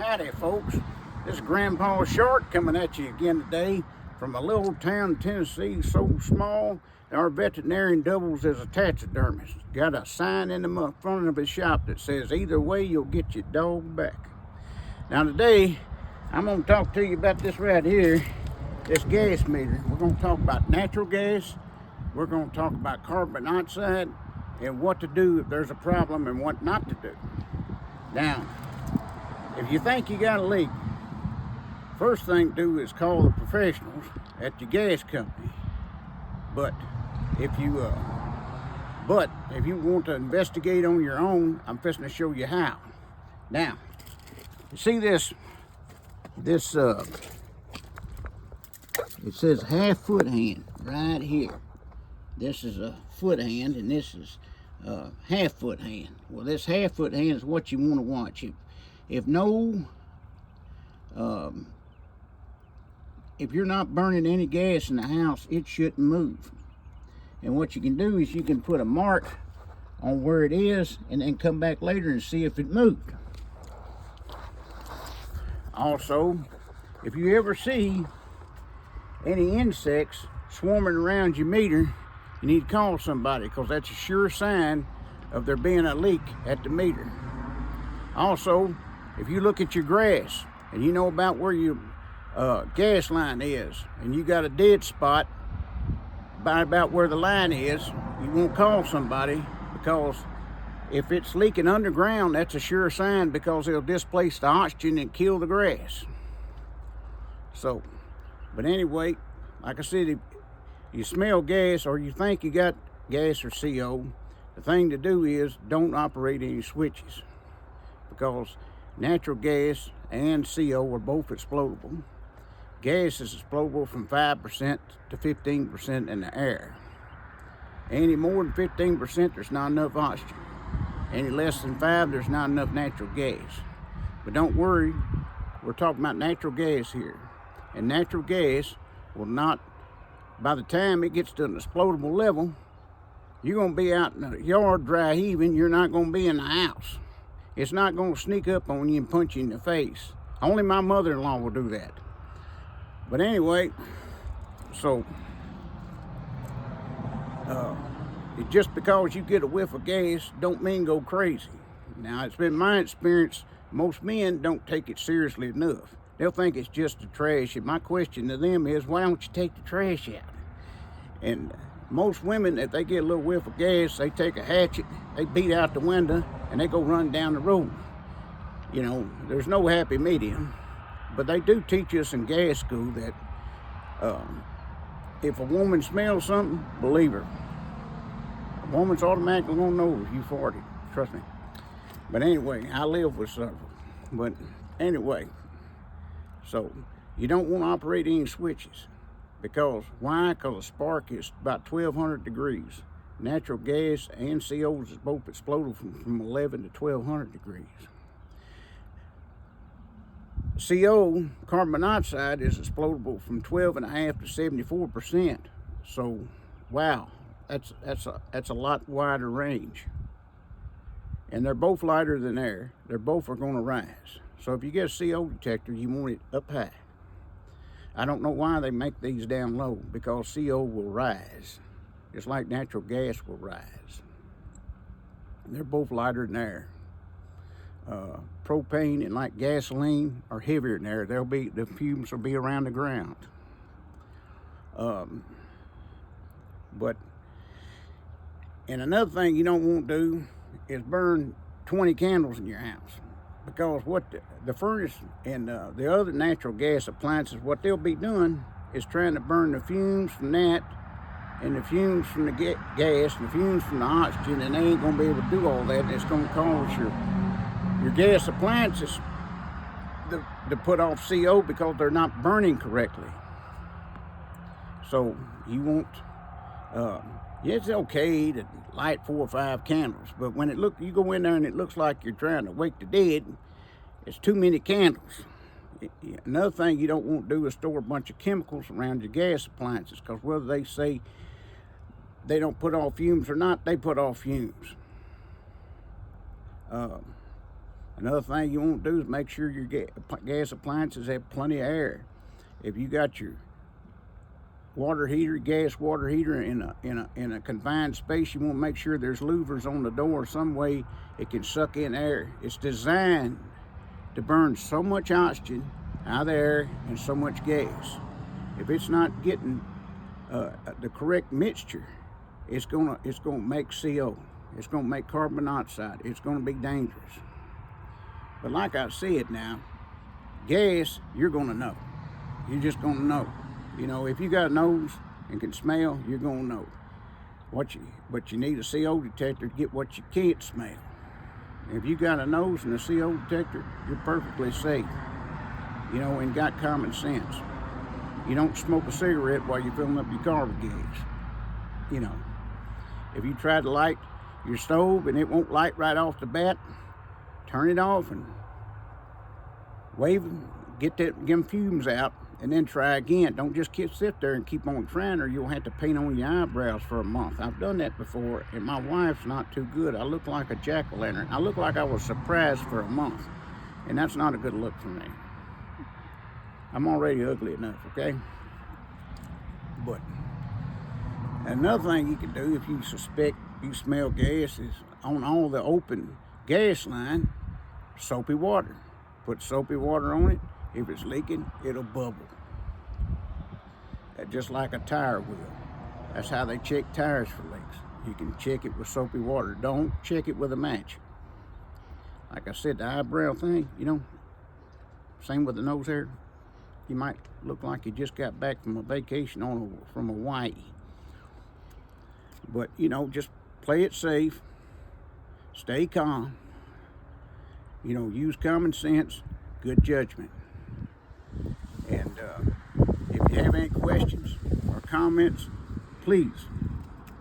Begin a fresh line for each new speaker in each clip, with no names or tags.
Howdy folks, this is Grandpa Shart coming at you again today from a little town in Tennessee so small our veterinarian doubles as a taxidermist. Got a sign in the front of his shop that says either way you'll get your dog back. Now today I'm going to talk to you about this right here, this gas meter. We're going to talk about natural gas, we're going to talk about carbon monoxide, and what to do if there's a problem and what not to do. Now, if you think you got a leak, first thing to do is call the professionals at your gas company. But if you want to investigate on your own, I'm fixing to show you how. Now, you see this it says half foot hand right here. This is a foot hand and this is half foot hand. Well, this half foot hand is what you want to watch. If you're not burning any gas in the house, it shouldn't move. And what you can do is you can put a mark on where it is and then come back later and see if it moved. Also, if you ever see any insects swarming around your meter, you need to call somebody, because that's a sure sign of there being a leak at the meter. Also, if you look at your grass and you know about where your gas line is and you got a dead spot by about where the line is, you won't call somebody, because if it's leaking underground, that's a sure sign, because it'll displace the oxygen and kill the grass. So, but anyway, like I said, if you smell gas or you think you got gas or CO, the thing to do is don't operate any switches, because natural gas and CO are both explodable. Gas is explodable from 5% to 15% in the air. Any more than 15%, there's not enough oxygen. Any less than 5, there's not enough natural gas. But don't worry, we're talking about natural gas here. And natural gas will not, by the time it gets to an explodable level, you're going to be out in the yard dry heaving. You're not going to be in the house. It's not going to sneak up on you and punch you in the face. Only my mother-in-law will do that. But anyway, so just because you get a whiff of gas don't mean go crazy. Now, it's been my experience, most men don't take it seriously enough. They'll think it's just the trash, and my question to them is, why don't you take the trash out? And most women, if they get a little whiff of gas, they take a hatchet, they beat out the window, and they go run down the road. You know, there's no happy medium. But they do teach us in gas school that if a woman smells something, believe her. A woman's automatically gonna know if you farted, trust me. But anyway, I live with several. But anyway, so you don't want to operate any switches. Because, why? Because a spark is about 1200 degrees. Natural gas and COs is both exploded from 11 to 1200 degrees. CO, carbon monoxide, is explodable from 12.5 to 74%. So, wow, that's a lot wider range. And they're both lighter than air. They're both are going to rise. So if you get a CO detector, you want it up high. I don't know why they make these down low, because CO will rise, just like natural gas will rise. They're both lighter than air. Propane and like gasoline are heavier than air. The fumes will be around the ground. But and another thing you don't want to do is burn 20 candles in your house, because what the furnace and the other natural gas appliances, what they'll be doing is trying to burn the fumes from that and the fumes from the gas and the fumes from the oxygen, and they ain't going to be able to do all that, and it's going to cause your gas appliances to put off CO, because they're not burning correctly. So you want, it's okay to light 4 or 5 candles, but when you go in there and it looks like you're trying to wake the dead, it's too many candles. Another thing you don't want to do is store a bunch of chemicals around your gas appliances, because whether they say they don't put off fumes or not, they put off fumes. Another thing you want to do is make sure your gas appliances have plenty of air. If you got your water heater, gas water heater in a confined space, you want to make sure there's louvers on the door some way it can suck in air. It's designed to burn so much oxygen out of the air and so much gas. If it's not getting the correct mixture, it's gonna make CO. It's gonna make carbon monoxide. It's gonna be dangerous. But like I said now, gas, you're gonna know. You're just gonna know. You know, if you got a nose and can smell, you're gonna know. But you need a CO detector to get what you can't smell. If you got a nose and a CO detector, you're perfectly safe. You know, and got common sense. You don't smoke a cigarette while you're filling up your car with gas. You know, if you try to light your stove and it won't light right off the bat, turn it off and wave, get them fumes out, and then try again. Don't just sit there and keep on trying, or you'll have to paint on your eyebrows for a month. I've done that before, and my wife's not too good. I look like a jack-o'-lantern. I look like I was surprised for a month, and that's not a good look for me. I'm already ugly enough, okay? But another thing you can do if you suspect you smell gas is on all the open gas line, soapy water. Put soapy water on it. If it's leaking, it'll bubble. Just like a tire wheel. That's how they check tires for leaks. You can check it with soapy water. Don't check it with a match. Like I said, the eyebrow thing, you know, same with the nose hair. You might look like you just got back from a vacation from Hawaii. But, you know, just play it safe. Stay calm. You know, use common sense, good judgment. And if you have any questions or comments, please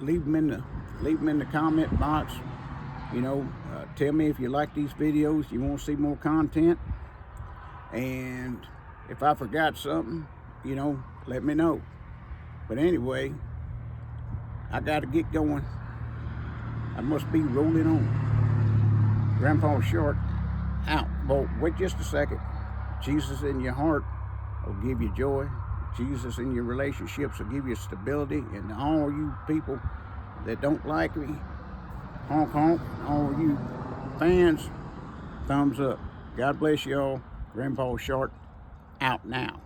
leave them in the comment box. You know, tell me if you like these videos, you want to see more content. And if I forgot something, you know, let me know. But anyway, I got to get going. I must be rolling on. Grandpa Shart out. Well, wait just a second. Jesus in your heart will give you joy. Jesus in your relationships will give you stability. And all you people that don't like me, honk honk. All you fans, thumbs up. God bless y'all. Grandpa Shart out now.